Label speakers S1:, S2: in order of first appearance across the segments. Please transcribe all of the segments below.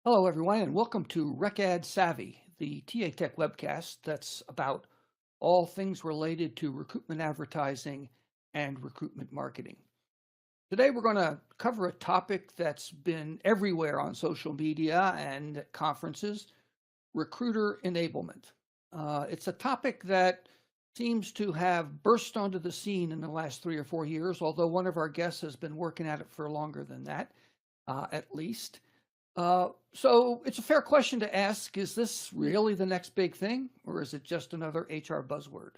S1: Hello, everyone, and welcome to RecAd Savvy, the TAtech webcast that's about all things related to recruitment advertising and recruitment marketing. Today, we're going to cover a topic that's been everywhere on social media and at conferences, recruiter enablement. It's a topic that seems to have burst onto the scene in the last 3 or 4 years, although one of our guests has been working at it for longer than that, at least. So it's a fair question to ask, is this really the next big thing, or is it just another HR buzzword?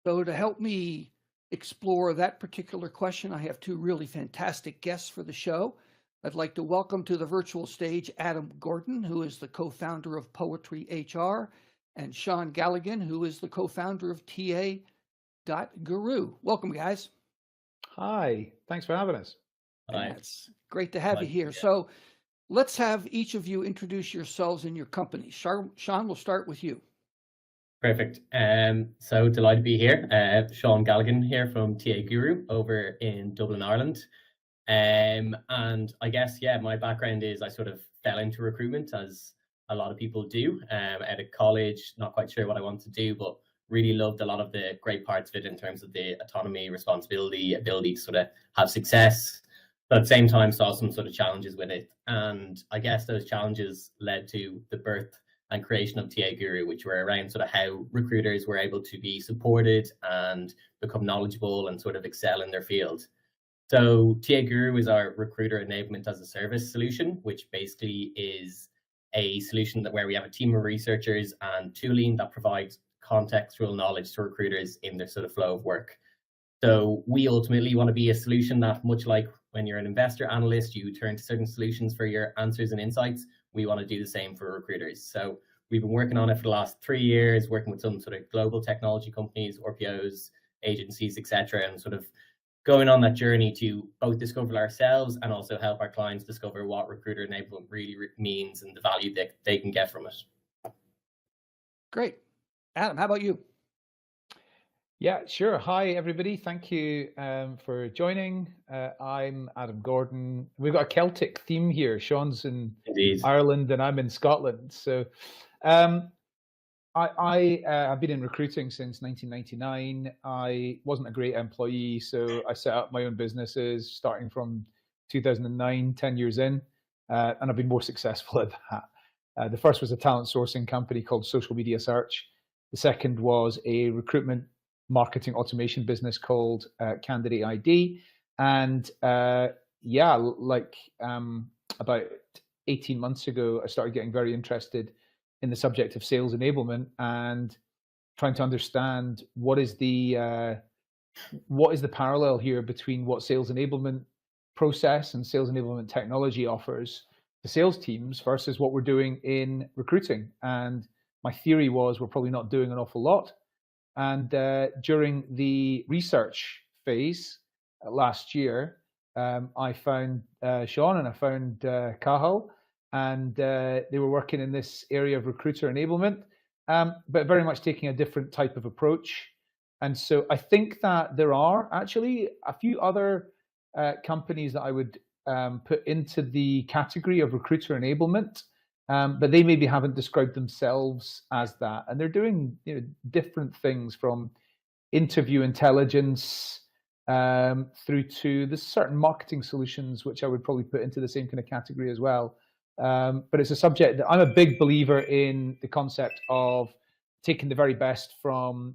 S1: So to help me explore that particular question, I have two really fantastic guests for the show. I'd like to welcome to the virtual stage Adam Gordon, who is the co-founder of PoetryHR, and Sean Galligan, who is the co-founder of TA.guru. Welcome, guys.
S2: Hi, thanks for having us.
S1: Hi. It's great to have you here. So let's have each of you introduce yourselves and your company. Sean, we'll start with you.
S3: Perfect. So delighted to be here. Sean Galligan here from TAGuru over in Dublin, Ireland. And I guess, my background is I sort of fell into recruitment, as a lot of people do, out of college, not quite sure what I want to do, but really loved a lot of the great parts of it in terms of the autonomy, responsibility, ability to sort of have success. But at the same time, saw some sort of challenges with it. And I guess those challenges led to the birth and creation of TAGuru, which were around sort of how recruiters were able to be supported and become knowledgeable and sort of excel in their field. So TAGuru is our recruiter enablement as a service solution, which basically is a solution where we have a team of researchers and tooling that provides contextual knowledge to recruiters in their sort of flow of work. So we ultimately want to be a solution that, much like when you're an investor analyst, you turn to certain solutions for your answers and insights. We want to do the same for recruiters. So we've been working on it for the last 3 years, working with some sort of global technology companies, RPOs, agencies, etc., and sort of going on that journey to both discover ourselves and also help our clients discover what recruiter enablement really means and the value that they can get from it.
S1: Great. Adam, how about you?
S2: Yeah, sure. Hi, everybody. Thank you for joining. I'm Adam Gordon. We've got a Celtic theme here. Sean's in Ireland and I'm in Scotland. So I have been in recruiting since 1999. I wasn't a great employee, so I set up my own businesses starting from 2009, 10 years in, and I've been more successful at that. The first was a talent sourcing company called Social Media Search. The second was a recruitment marketing automation business called Candidate ID. And about 18 months ago, I started getting very interested in the subject of sales enablement and trying to understand what is the parallel here between what sales enablement process and sales enablement technology offers to sales teams versus what we're doing in recruiting. And my theory was we're probably not doing an awful lot. And during the research phase last year, I found Sean and I found Cahill, and they were working in this area of recruiter enablement, but very much taking a different type of approach. And so I think that there are actually a few other companies that I would put into the category of recruiter enablement. But they maybe haven't described themselves as that, and they're doing different things from interview intelligence through to the certain marketing solutions, which I would probably put into the same kind of category as well. But it's a subject that I'm a big believer in, the concept of taking the very best from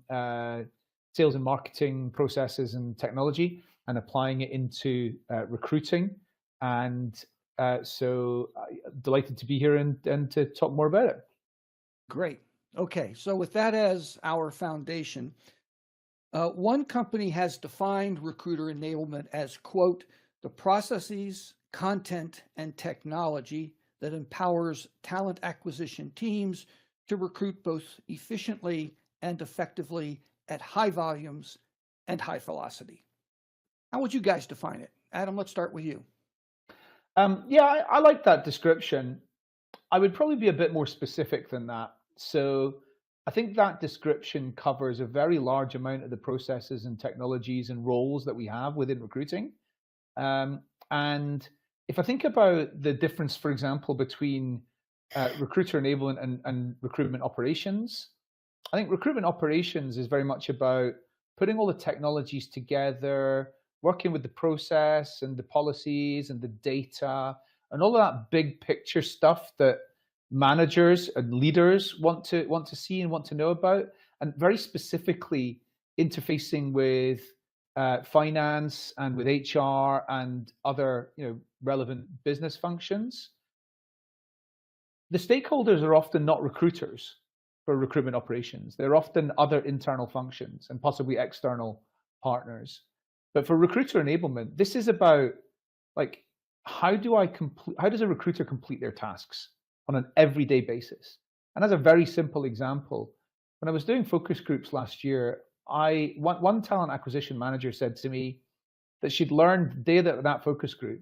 S2: sales and marketing processes and technology and applying it into recruiting. And so delighted to be here and to talk more about it.
S1: Great. Okay, so with that as our foundation, one company has defined recruiter enablement as, quote, the processes, content, and technology that empowers talent acquisition teams to recruit both efficiently and effectively at high volumes and high velocity. How would you guys define it? Adam, let's start with you.
S2: I like that description. I would probably be a bit more specific than that. So I think that description covers a very large amount of the processes and technologies and roles that we have within recruiting. And if I think about the difference, for example, between recruiter enablement and recruitment operations, I think recruitment operations is very much about putting all the technologies together, working with the process and the policies and the data and all of that big picture stuff that managers and leaders want to see and want to know about, and very specifically interfacing with finance and with HR and other relevant business functions. The stakeholders are often not recruiters for recruitment operations. They're often other internal functions and possibly external partners. But for recruiter enablement, this is about like, how does a recruiter complete their tasks on an everyday basis? And as a very simple example, when I was doing focus groups last year, one talent acquisition manager said to me that she'd learned the day that focus group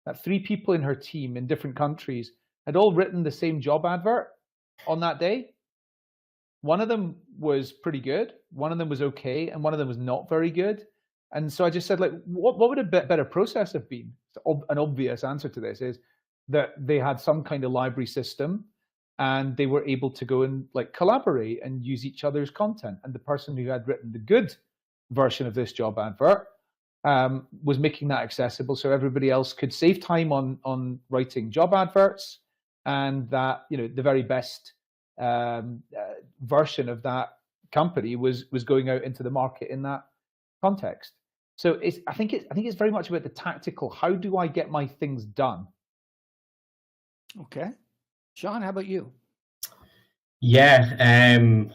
S2: that 3 people in her team in different countries had all written the same job advert on that day. One of them was pretty good, one of them was okay, and one of them was not very good. And so I just said, like, what would a better process have been? An obvious answer to this is that they had some kind of library system and they were able to go and like collaborate and use each other's content. And the person who had written the good version of this job advert was making that accessible so everybody else could save time on writing job adverts, and that the very best version of that company was going out into the market in that context. So I think it's very much about the tactical. How do I get my things done?
S1: Okay, Sean, how about you?
S3: Yeah,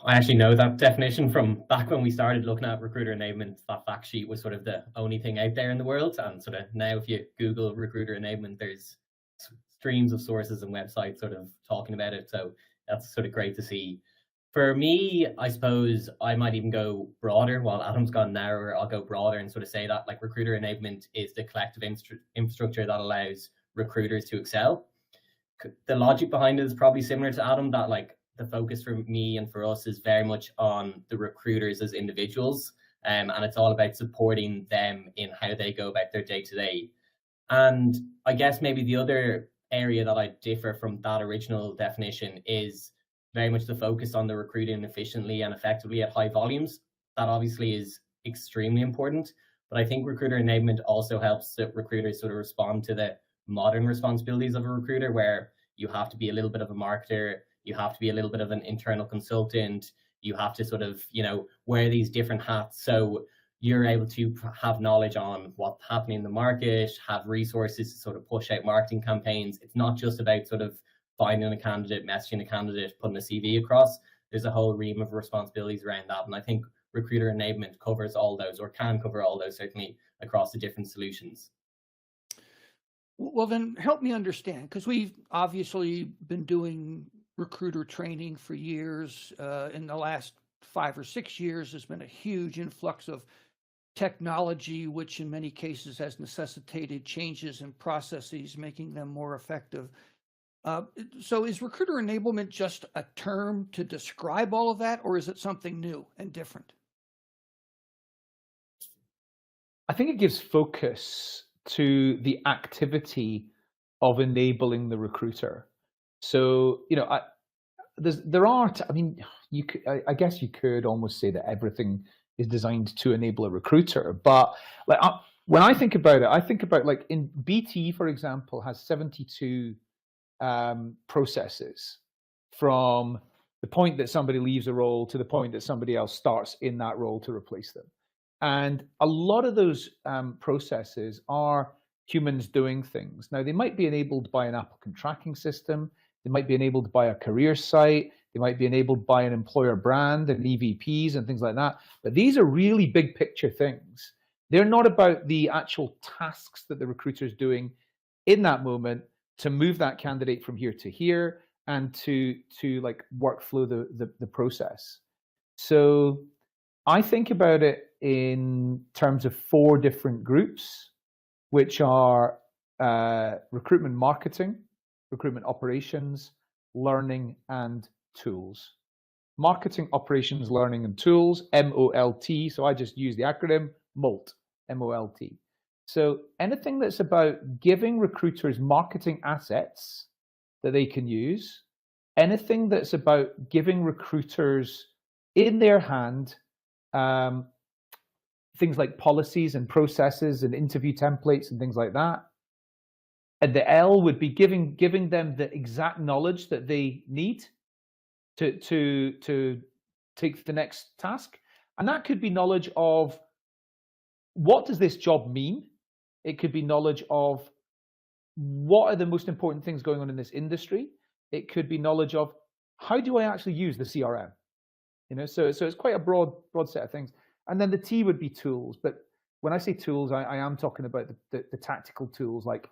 S3: I actually know that definition from back when we started looking at recruiter enablement. That fact sheet was sort of the only thing out there in the world, and sort of now if you Google recruiter enablement, there's streams of sources and websites sort of talking about it. So that's sort of great to see. For me, I suppose I might even go broader. While Adam's gone narrower, I'll go broader and sort of say that like recruiter enablement is the collective infrastructure that allows recruiters to excel. The logic behind it is probably similar to Adam, that like the focus for me and for us is very much on the recruiters as individuals, and it's all about supporting them in how they go about their day-to-day. And I guess maybe the other area that I differ from that original definition is very much the focus on the recruiting efficiently and effectively at high volumes. That obviously is extremely important, but I think recruiter enablement also helps the recruiters sort of respond to the modern responsibilities of a recruiter, where you have to be a little bit of a marketer, you have to be a little bit of an internal consultant, you have to sort of wear these different hats, so you're able to have knowledge on what's happening in the market, have resources to sort of push out marketing campaigns. It's not just about sort of finding a candidate, messaging a candidate, putting a CV across. There's a whole ream of responsibilities around that, and I think recruiter enablement covers all those, or can cover all those, certainly across the different solutions.
S1: Well, then help me understand, because we've obviously been doing recruiter training for years. In the last 5 or 6 years, there's been a huge influx of technology, which in many cases has necessitated changes in processes, making them more effective. So is recruiter enablement just a term to describe all of that, or is it something new and different?
S2: I think it gives focus to the activity of enabling the recruiter. So, I guess you could almost say that everything is designed to enable a recruiter. But like when I think about it, I think about like in BT, for example, has 72 processes from the point that somebody leaves a role to the point that somebody else starts in that role to replace them. And a lot of those processes are humans doing things. Now, they might be enabled by an applicant tracking system. They might be enabled by a career site. They might be enabled by an employer brand and EVPs and things like that. But these are really big picture things. They're not about the actual tasks that the recruiter is doing in that moment to move that candidate from here to here and to like workflow the process. So I think about it in terms of 4 different groups, which are recruitment marketing, recruitment operations, learning, and tools. Marketing, operations, learning, and tools, MOLT. So I just use the acronym MOLT, MOLT. So anything that's about giving recruiters marketing assets that they can use, anything that's about giving recruiters in their hand things like policies and processes and interview templates and things like that. And the L would be giving them the exact knowledge that they need to take the next task. And that could be knowledge of what does this job mean? It could be knowledge of what are the most important things going on in this industry. It could be knowledge of how do I actually use the CRM? So it's quite a broad set of things. And then the T would be tools. But when I say tools, I am talking about the tactical tools, like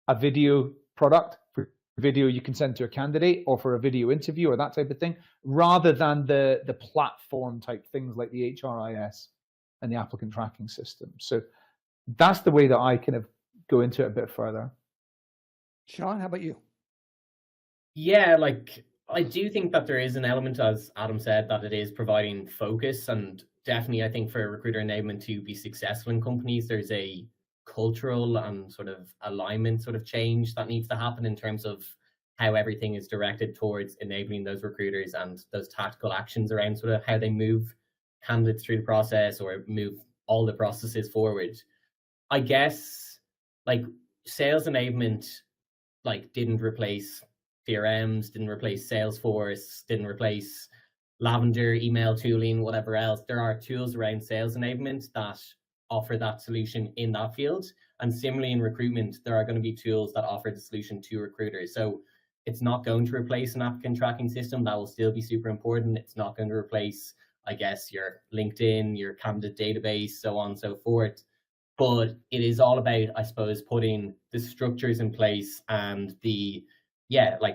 S2: a video product for video you can send to a candidate, or for a video interview, or that type of thing, rather than the platform type things like the HRIS and the applicant tracking system. So that's the way that I kind of go into it a bit further.
S1: Sean, how about you?
S3: Yeah, like I do think that there is an element, as Adam said, that it is providing focus, and definitely I think for recruiter enablement to be successful in companies, there's a cultural and sort of alignment sort of change that needs to happen in terms of how everything is directed towards enabling those recruiters and those tactical actions around sort of how they move candidates through the process or move all the processes forward. I guess like sales enablement like didn't replace CRMs, didn't replace Salesforce, didn't replace Lavender, email tooling, whatever else. There are tools around sales enablement that offer that solution in that field. And similarly in recruitment, there are going to be tools that offer the solution to recruiters. So it's not going to replace an applicant tracking system. That will still be super important. It's not going to replace, I guess, your LinkedIn, your candidate database, so on and so forth. But it is all about, I suppose, putting the structures in place and the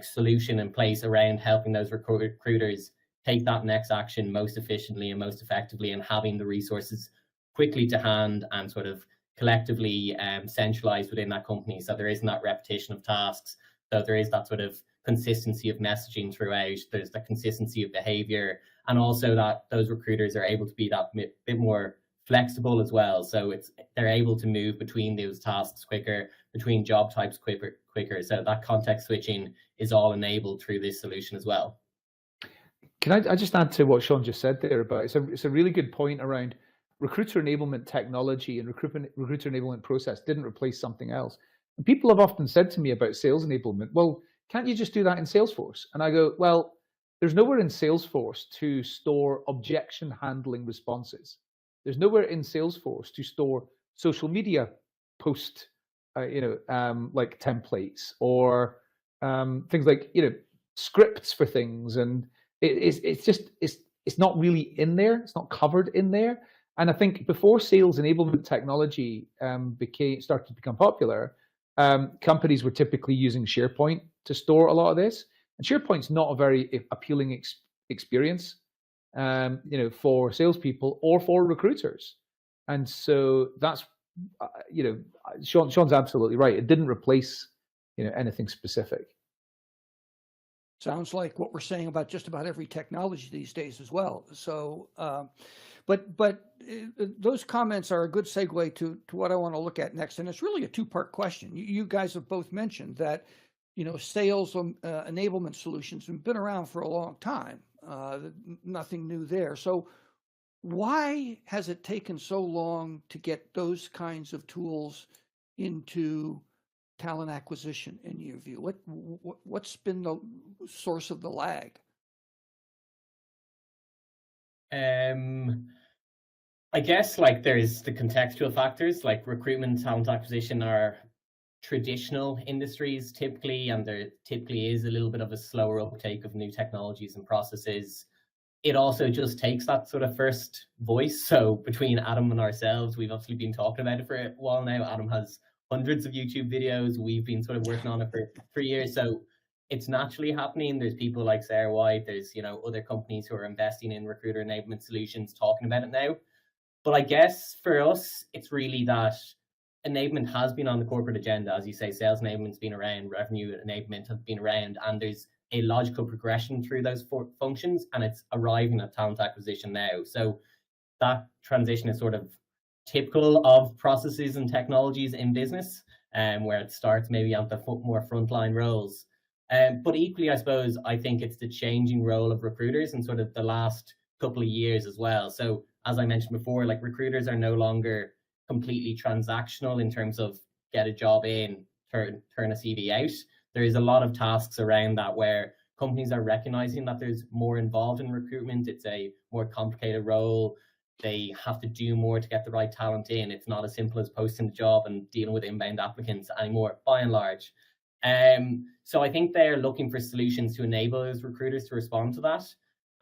S3: solution in place around helping those recruiters take that next action most efficiently and most effectively, and having the resources quickly to hand and sort of collectively centralized within that company. So there isn't that repetition of tasks. So there is that sort of consistency of messaging throughout. There's the consistency of behavior, and also that those recruiters are able to be that bit more flexible as well. So they're able to move between those tasks quicker, between job types quicker. So that context switching is all enabled through this solution as well.
S2: Can I just add to what Sean just said there about it's a really good point around recruiter enablement technology and recruiter enablement process didn't replace something else. And people have often said to me about sales enablement, well, can't you just do that in Salesforce? And I go, well, there's nowhere in Salesforce to store objection handling responses. There's nowhere in Salesforce to store social media post, like templates, or things like scripts for things, and it's not really in there. It's not covered in there. And I think before sales enablement technology started to become popular, companies were typically using SharePoint to store a lot of this. And SharePoint's not a very appealing experience, for salespeople or for recruiters. And so that's, Sean's absolutely right. It didn't replace, anything specific.
S1: Sounds like what we're saying about just about every technology these days as well. So, but those comments are a good segue to what I want to look at next. And it's really a two-part question. You guys have both mentioned that, sales enablement solutions have been around for a long time. Nothing new there. So why has it taken so long to get those kinds of tools into talent acquisition, in your view? What's been the source of the lag?
S3: I guess like there's the contextual factors, like recruitment, talent acquisition are traditional industries typically, and there typically is a little bit of a slower uptake of new technologies and processes. It also just takes that sort of first voice. So between Adam and ourselves, we've obviously been talking about it for a while now. Adam has hundreds of YouTube videos. We've been sort of working on it for 3 years. So it's naturally happening. There's people like Sarah White. There's, other companies who are investing in recruiter enablement solutions talking about it now. But I guess for us, it's really that enablement has been on the corporate agenda. As you say, sales enablement's been around, revenue enablement has been around, and there's a logical progression through those functions, and it's arriving at talent acquisition now. So that transition is sort of typical of processes and technologies in business, where it starts maybe at the more frontline roles. But equally, I suppose, I think it's the changing role of recruiters in sort of the last couple of years as well. So as I mentioned before, like recruiters are no longer completely transactional in terms of get a job in, turn a CV out. There is a lot of tasks around that where companies are recognizing that there's more involved in recruitment. It's a more complicated role. They have to do more to get the right talent in. It's not as simple as posting the job and dealing with inbound applicants anymore, by and large. So I think they're looking for solutions to enable those recruiters to respond to that.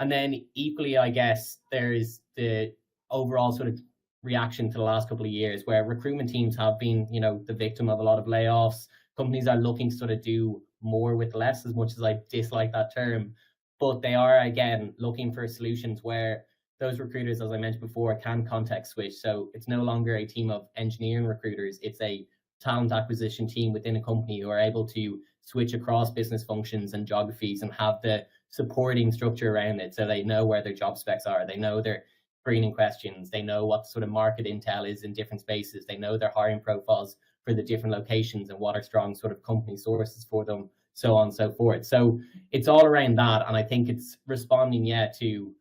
S3: And then equally, I guess, there's the overall sort of reaction to the last couple of years where recruitment teams have been, the victim of a lot of layoffs. Companies are looking to sort of do more with less, as much as I dislike that term. But they are, again, looking for solutions where those recruiters, as I mentioned before, can context switch. So it's no longer a team of engineering recruiters. It's a talent acquisition team within a company who are able to switch across business functions and geographies and have the supporting structure around it. So they know where their job specs are. They know their screening questions. They know what sort of market intel is in different spaces. They know their hiring profiles for the different locations and what are strong sort of company sources for them, so on and so forth. So it's all around that. And I think it's responding, to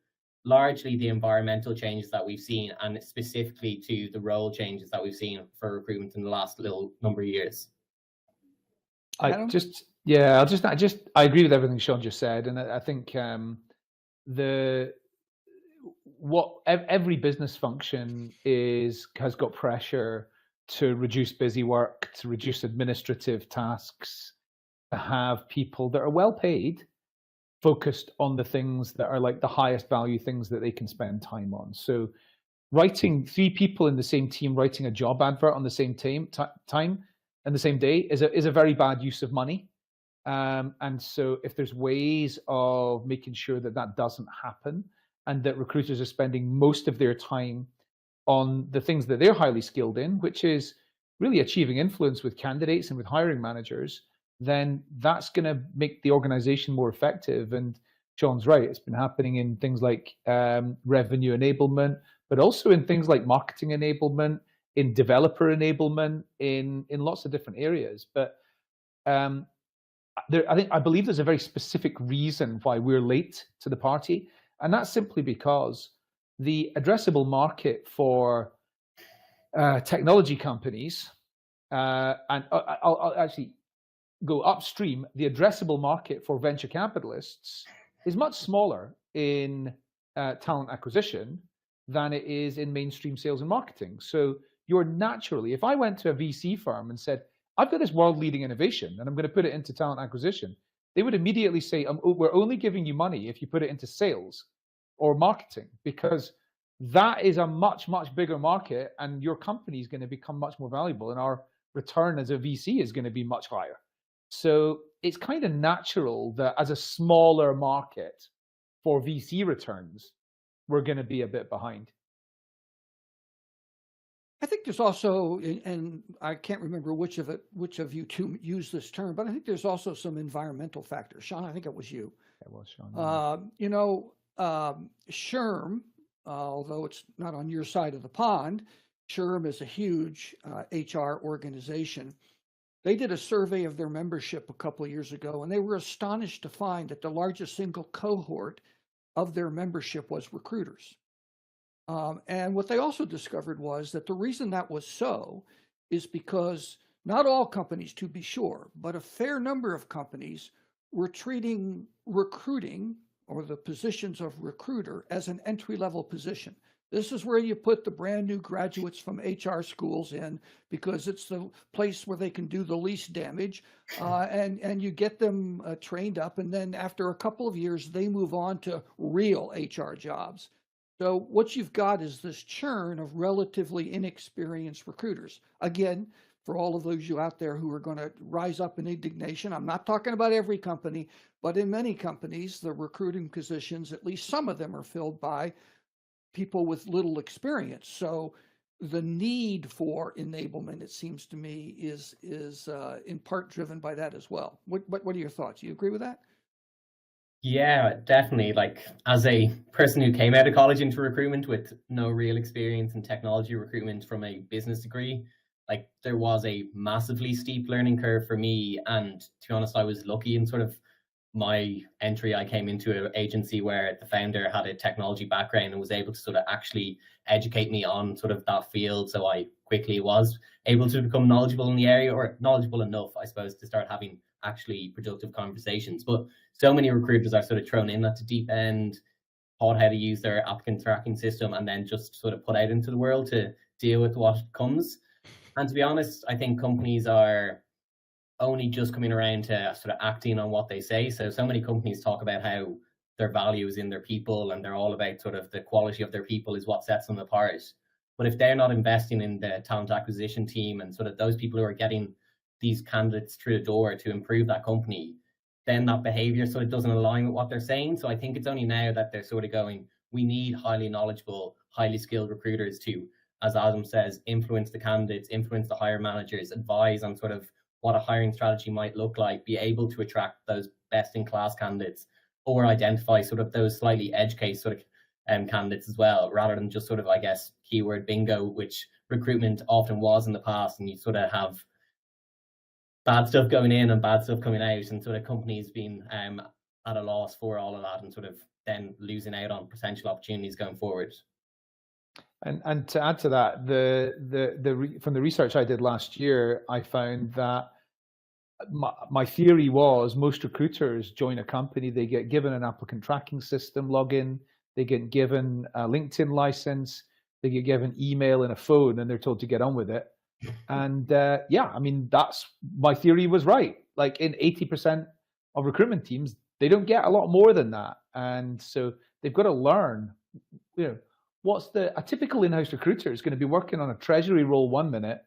S3: largely the environmental changes that we've seen, and specifically to the role changes that we've seen for recruitment in the last little number of years.
S2: I agree with everything Sean just said, and I think every business function has got pressure to reduce busy work, to reduce administrative tasks, to have people that are well paid focused on the things that are like the highest value things that they can spend time on. So writing 3 people in the same team writing a job advert on the same time and the same day is a very bad use of money. And so if there's ways of making sure that doesn't happen, and that recruiters are spending most of their time on the things that they're highly skilled in, which is really achieving influence with candidates and with hiring managers, then that's going to make the organization more effective. And Sean's right, it's been happening in things like revenue enablement, but also in things like marketing enablement, in developer enablement, in lots of different areas. But I believe there's a very specific reason why we're late to the party, and that's simply because the addressable market for technology companies, and I'll actually go upstream, the addressable market for venture capitalists is much smaller in talent acquisition than it is in mainstream sales and marketing. So you're naturally, if I went to a VC firm and said, I've got this world-leading innovation and I'm going to put it into talent acquisition, they would immediately say, we're only giving you money if you put it into sales or marketing, because that is a much, much bigger market and your company is going to become much more valuable and our return as a VC is going to be much higher. So it's kind of natural that as a smaller market for VC returns, we're going to be a bit behind.
S1: I think there's also, and I can't remember which of you two used this term, but I think there's also some environmental factors. Sean, I think it was you.
S2: It was Sean.
S1: SHRM, although it's not on your side of the pond, SHRM is a huge HR organization. They did a survey of their membership a couple of years ago, and they were astonished to find that the largest single cohort of their membership was recruiters. And what they also discovered was that the reason that was so is because not all companies, to be sure, but a fair number of companies were treating recruiting or the positions of recruiter as an entry-level position. This is where you put the brand new graduates from HR schools in because it's the place where they can do the least damage, and you get them trained up, and then after a couple of years, they move on to real HR jobs. So what you've got is this churn of relatively inexperienced recruiters. Again, for all of those you out there who are going to rise up in indignation, I'm not talking about every company, but in many companies, the recruiting positions, at least some of them, are filled by people with little experience. So the need for enablement, it seems to me, is in part driven by that as well. What are your thoughts? Do you agree with that?
S3: Yeah, definitely. Like, as a person who came out of college into recruitment with no real experience in technology recruitment from a business degree, like there was a massively steep learning curve for me. And to be honest, I was lucky in sort of my entry. I came into an agency where the founder had a technology background and was able to sort of actually educate me on sort of that field. So I quickly was able to become knowledgeable in the area, or knowledgeable enough, I suppose, to start having actually productive conversations. But so many recruiters are sort of thrown in at the deep end, taught how to use their applicant tracking system, and then just sort of put out into the world to deal with what comes. And to be honest, I think companies are only just coming around to sort of acting on what they say. So many companies talk about how their value is in their people, and they're all about sort of the quality of their people is what sets them apart. But if they're not investing in the talent acquisition team and sort of those people who are getting these candidates through the door to improve that company, then that behavior sort of doesn't align with what they're saying. So I think it's only now that they're sort of going, we need highly knowledgeable, highly skilled recruiters to, as Adam says, influence the candidates, influence the hire managers, advise on sort of what a hiring strategy might look like, be able to attract those best in class candidates, or identify sort of those slightly edge case sort of candidates as well, rather than just sort of, I guess, keyword bingo, which recruitment often was in the past. And you sort of have bad stuff going in and bad stuff coming out, and sort of companies being at a loss for all of that, and sort of then losing out on potential opportunities going forward.
S2: And to add to that, from the research I did last year, I found that my theory was most recruiters join a company, they get given an applicant tracking system login, they get given a LinkedIn license, they get given email and a phone, and they're told to get on with it. And yeah, I mean, that's, my theory was right. Like in 80% of recruitment teams, they don't get a lot more than that. And so they've got to learn, you know, a typical in-house recruiter is going to be working on a treasury role 1 minute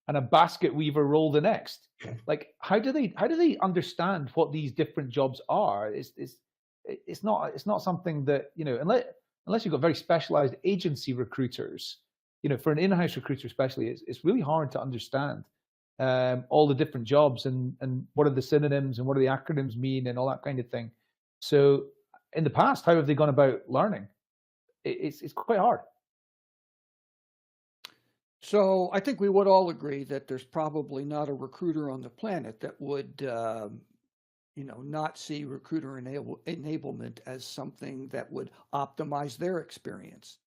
S2: and a basket weaver role the next. Like, how do they understand what these different jobs are? It's not something that, you know, unless you've got very specialized agency recruiters, you know, for an in-house recruiter especially, it's really hard to understand all the different jobs and what are the synonyms and what do the acronyms mean and all that kind of thing. So in the past, how have they gone about learning? It's quite hard.
S1: So I think we would all agree that there's probably not a recruiter on the planet that would, you know, not see recruiter enablement as something that would optimize their experience,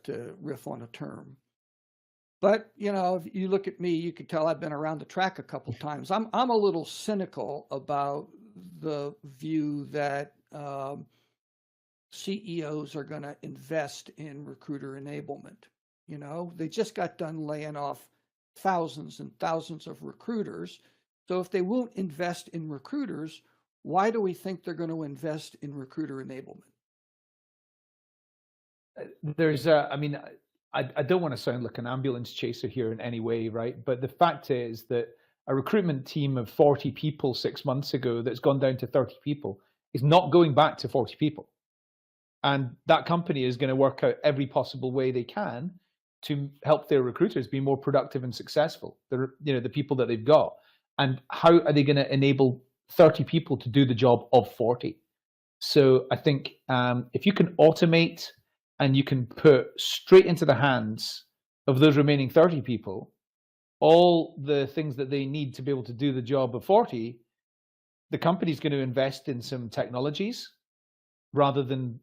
S1: to riff on a term. But, you know, if you look at me, you can tell I've been around the track a couple times. I'm a little cynical about the view that CEOs are going to invest in recruiter enablement. You know, they just got done laying off thousands and thousands of recruiters. So if they won't invest in recruiters, why do we think they're going to invest in recruiter enablement?
S2: There's I mean, I don't want to sound like an ambulance chaser here in any way, right? But the fact is that a recruitment team of 40 people 6 months ago that's gone down to 30 people is not going back to 40 people. And that company is going to work out every possible way they can to help their recruiters be more productive and successful. The people that they've got. And how are they going to enable 30 people to do the job of 40? So I think if you can automate and you can put straight into the hands of those remaining 30 people all the things that they need to be able to do the job of 40, the company's going to invest in some technologies rather than,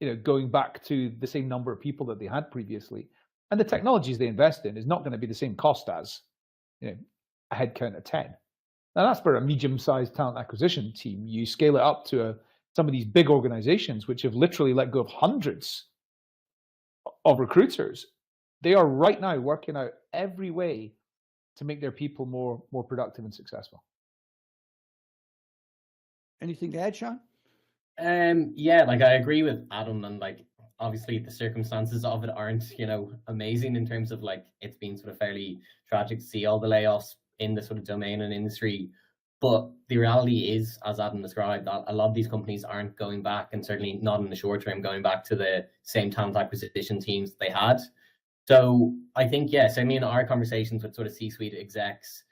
S2: you know, going back to the same number of people that they had previously. And the technologies they invest in is not going to be the same cost as, you know, a headcount of 10. Now that's for a medium-sized talent acquisition team. You scale it up to some of these big organizations which have literally let go of hundreds of recruiters. They are right now working out every way to make their people more productive and successful.
S1: Anything to add, Sean?
S3: Yeah, like I agree with Adam, and like obviously the circumstances of it aren't, you know, amazing in terms of like it's been sort of fairly tragic to see all the layoffs in the sort of domain and industry. But the reality is, as Adam described, that a lot of these companies aren't going back, and certainly not in the short term, going back to the same talent acquisition teams they had. So I think, yes, I mean, our conversations with sort of C-suite execs,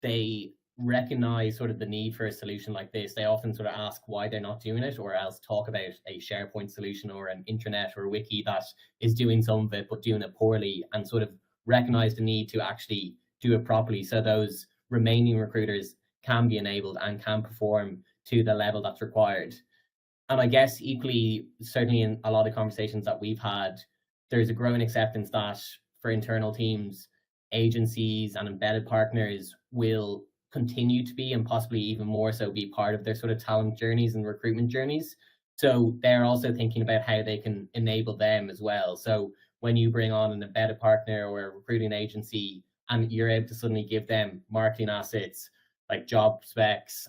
S3: they recognize sort of the need for a solution like this, they often sort of ask why they're not doing it, or else talk about a SharePoint solution or an intranet or a wiki that is doing some of it but doing it poorly, and sort of recognize the need to actually do it properly so those remaining recruiters can be enabled and can perform to the level that's required. And I guess equally, certainly in a lot of conversations that we've had, there's a growing acceptance that for internal teams, agencies and embedded partners will continue to be, and possibly even more so, be part of their sort of talent journeys and recruitment journeys. So they're also thinking about how they can enable them as well. So when you bring on an embedded partner or a recruiting agency, and you're able to suddenly give them marketing assets, like job specs,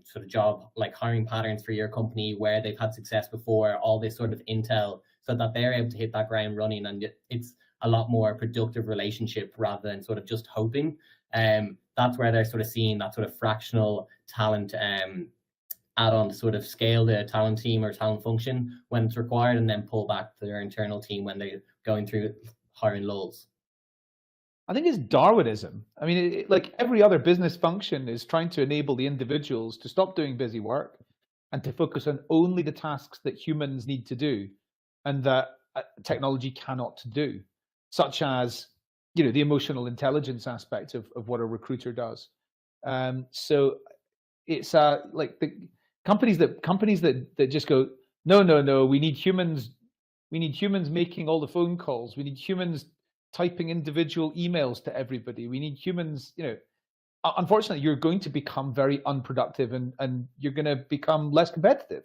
S3: sort of job like hiring patterns for your company where they've had success before, all this sort of intel, so that they're able to hit that ground running, and it's a lot more productive relationship rather than sort of just hoping. That's where they're sort of seeing that sort of fractional talent add-on to sort of scale the talent team or talent function when it's required, and then pull back to their internal team when they're going through hiring lulls.
S2: I think it's Darwinism. I mean, like every other business function is trying to enable the individuals to stop doing busy work and to focus on only the tasks that humans need to do and that technology cannot do, such as, you know, the emotional intelligence aspect of what a recruiter does. So it's like the companies that just go, no, we need humans making all the phone calls, we need humans typing individual emails to everybody, we need humans, you know, unfortunately you're going to become very unproductive and you're going to become less competitive.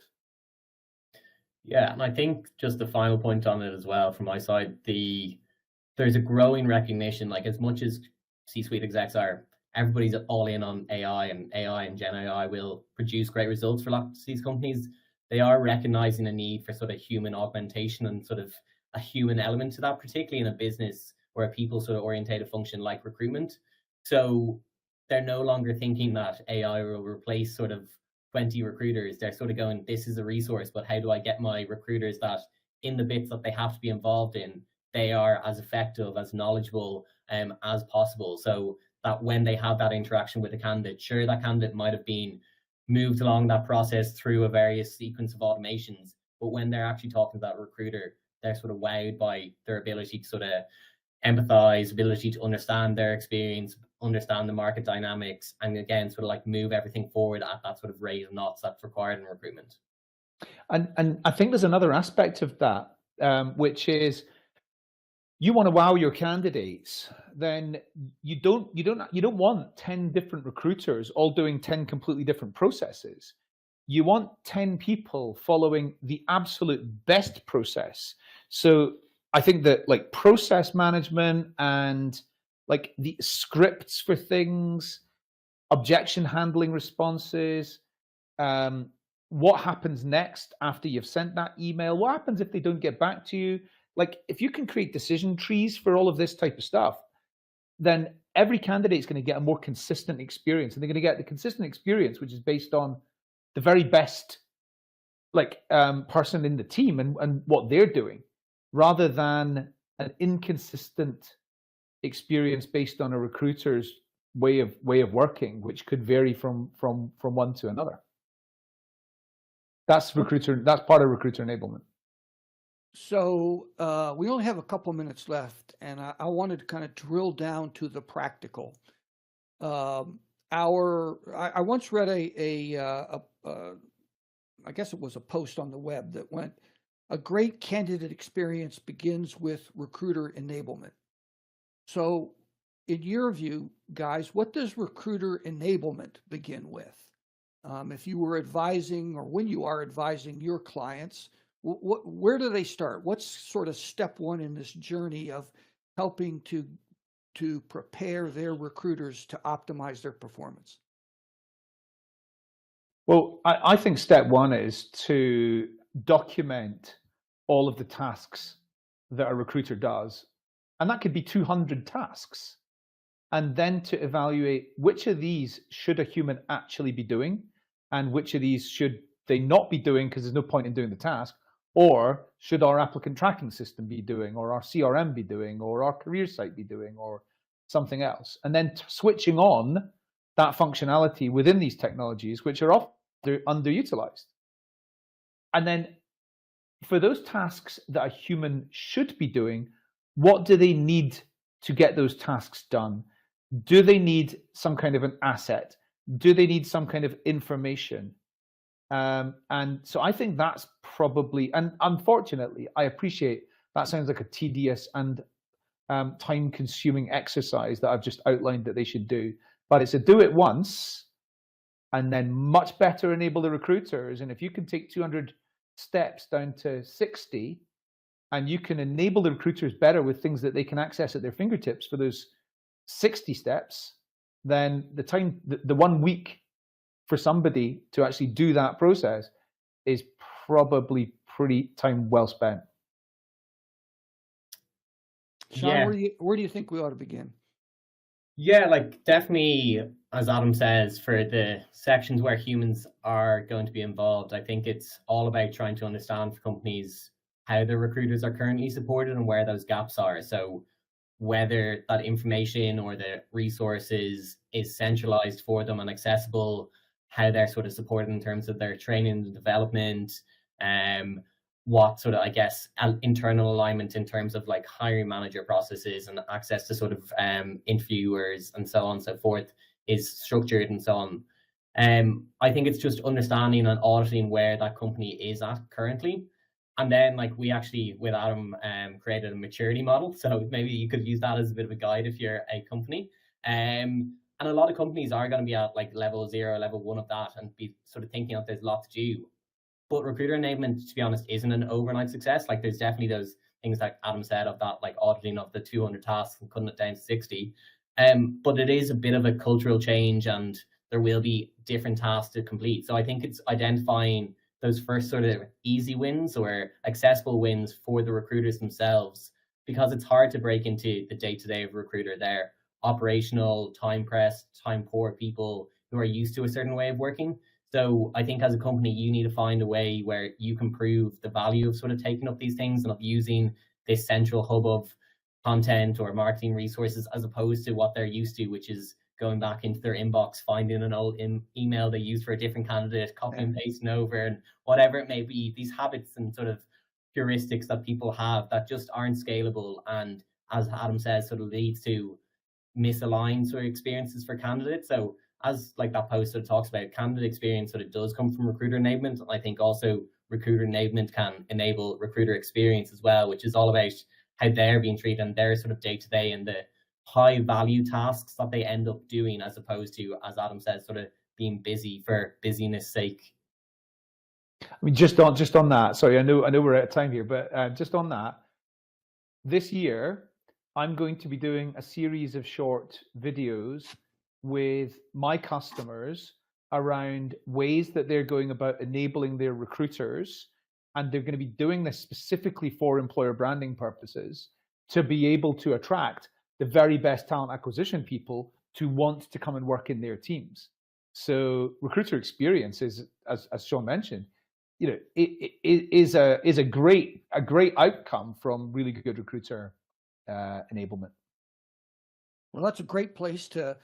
S3: Yeah, and I think just the final point on it as well from my side, there's a growing recognition, like as much as C-suite execs are, everybody's all in on AI, and AI and Gen AI will produce great results for lots of these companies. They are recognizing a need for sort of human augmentation and sort of a human element to that, particularly in a business or a people sort of orientated function like recruitment. So they're no longer thinking that AI will replace sort of 20 recruiters. They're sort of going, this is a resource, but how do I get my recruiters that in the bits that they have to be involved in, they are as effective, as knowledgeable as possible, so that when they have that interaction with a candidate, sure, that candidate might have been moved along that process through a various sequence of automations, but when they're actually talking to that recruiter, they're sort of wowed by their ability to sort of empathize, ability to understand their experience, understand the market dynamics, and again, sort of like move everything forward at that sort of rate of knots that's required in recruitment.
S2: And I think there's another aspect of that, which is, you want to wow your candidates, then you don't want 10 different recruiters all doing 10 completely different processes. You want 10 people following the absolute best process. So I think that like process management and like the scripts for things, objection handling responses, what happens next after you've sent that email, what happens if they don't get back to you, like if you can create decision trees for all of this type of stuff, then every candidate is going to get a more consistent experience, and they're going to get the consistent experience which is based on the very best like person in the team and what they're doing, rather than an inconsistent experience based on a recruiter's way of working, which could vary from one to another. That's part of recruiter enablement.
S1: So we only have a couple minutes left, and I wanted to kind of drill down to the practical. I once read I guess it was a post on the web that went, a great candidate experience begins with recruiter enablement. So in your view, guys, what does recruiter enablement begin with? If you were advising, or when you are advising your clients, where do they start? What's sort of step one in this journey of helping to prepare their recruiters to optimize their performance?
S2: Well, I think step one is to document all of the tasks that a recruiter does. And that could be 200 tasks. And then to evaluate which of these should a human actually be doing, and which of these should they not be doing because there's no point in doing the task, or should our applicant tracking system be doing, or our CRM be doing, or our career site be doing, or something else. And then switching on that functionality within these technologies, which are often underutilized. And then for those tasks that a human should be doing, what do they need to get those tasks done? Do they need some kind of an asset? Do they need some kind of information? And so I think that's probably, and unfortunately, I appreciate that sounds like a tedious and time-consuming exercise that I've just outlined that they should do. But it's a do it once and then much better enable the recruiters. And if you can take 200 steps down to 60, and you can enable the recruiters better with things that they can access at their fingertips for those 60 steps, then the time, the 1 week for somebody to actually do that process is probably pretty time well spent.
S1: Sean,
S3: Yeah.
S1: where do you think we ought to begin?
S3: Yeah, like definitely, as Adam says, for the sections where humans are going to be involved, I think it's all about trying to understand for companies how the recruiters are currently supported and where those gaps are. So whether that information or the resources is centralized for them and accessible, how they're sort of supported in terms of their training and development, what sort of, I guess, internal alignment in terms of like hiring manager processes and access to sort of interviewers and so on and so forth is structured and so on. I think it's just understanding and auditing where that company is at currently. And then like we actually, with Adam, created a maturity model. So maybe you could use that as a bit of a guide if you're a company. And a lot of companies are going to be at like level 0, level 1 of that and be sort of thinking that there's a lot to do. But recruiter enablement, to be honest, isn't an overnight success. Like there's definitely those things like Adam said of that, like auditing of the 200 tasks and cutting it down to 60. But it is a bit of a cultural change and there will be different tasks to complete. So I think it's identifying those first sort of easy wins or accessible wins for the recruiters themselves, because it's hard to break into the day-to-day of a recruiter. They're operational, time-pressed, time-poor people who are used to a certain way of working. So I think as a company, you need to find a way where you can prove the value of sort of taking up these things and of using this central hub of content or marketing resources, as opposed to what they're used to, which is going back into their inbox, finding an old email they used for a different candidate, copy and pasting over, and whatever it may be. These habits and sort of heuristics that people have that just aren't scalable, and as Adam says, sort of leads to misaligned sort of experiences for candidates. So as like that post sort of talks about, candidate experience sort of does come from recruiter enablement. I think also recruiter enablement can enable recruiter experience as well, which is all about how they're being treated and their sort of day-to-day and the high value tasks that they end up doing, as opposed to, as Adam says, sort of being busy for busyness sake.
S2: I mean, just on that, sorry, I know we're out of time here, but just on that, this year, I'm going to be doing a series of short videos with my customers around ways that they're going about enabling their recruiters, and they're going to be doing this specifically for employer branding purposes to be able to attract the very best talent acquisition people to want to come and work in their teams. So recruiter experience is, as Sean mentioned, you know, it is a great outcome from really good recruiter enablement.
S1: Well, that's a great place to,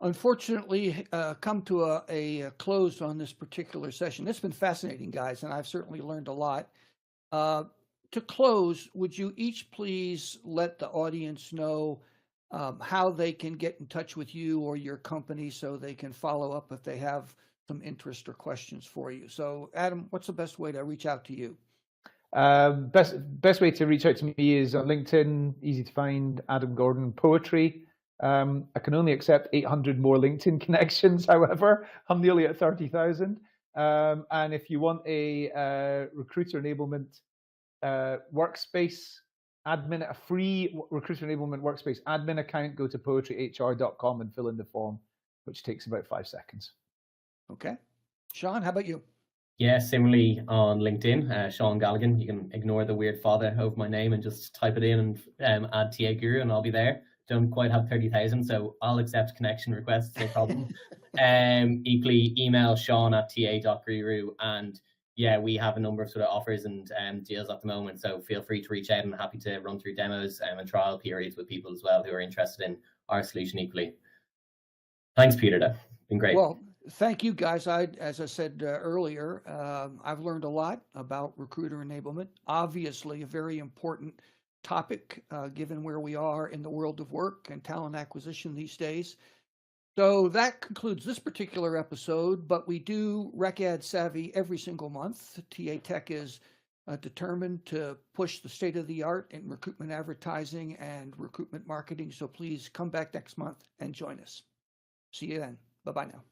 S1: unfortunately, come to a close on this particular session. It's been fascinating, guys, and I've certainly learned a lot. To close, would you each please let the audience know how they can get in touch with you or your company so they can follow up if they have some interest or questions for you? So, Adam, what's the best way to reach out to you?
S2: Best way to reach out to me is on LinkedIn, easy to find, Adam Gordon Poetry. I can only accept 800 more LinkedIn connections, however. I'm nearly at 30,000. And if you want a recruiter enablement workspace admin, a free recruiter enablement workspace admin account, go to poetryhr.com and fill in the form, which takes about 5 seconds.
S1: Okay. Sean, how about you?
S3: Yeah, similarly on LinkedIn, Sean Galligan. You can ignore the weird father of my name and just type it in and add TAGuru and I'll be there. Don't quite have 30,000, so I'll accept connection requests, no problem. Equally, email Sean at TA.guru, and yeah, we have a number of sort of offers and deals at the moment, so feel free to reach out. I'm happy to run through demos and trial periods with people as well who are interested in our solution equally. Thanks, Peter, though. Been great.
S1: Well, thank you guys. As I said earlier, I've learned a lot about recruiter enablement. Obviously, a very important topic given where we are in the world of work and talent acquisition these days. So that concludes this particular episode, but we do RecAd Savvy every single month. TAtech is determined to push the state of the art in recruitment advertising and recruitment marketing. So please come back next month and join us. See you then. Bye-bye now.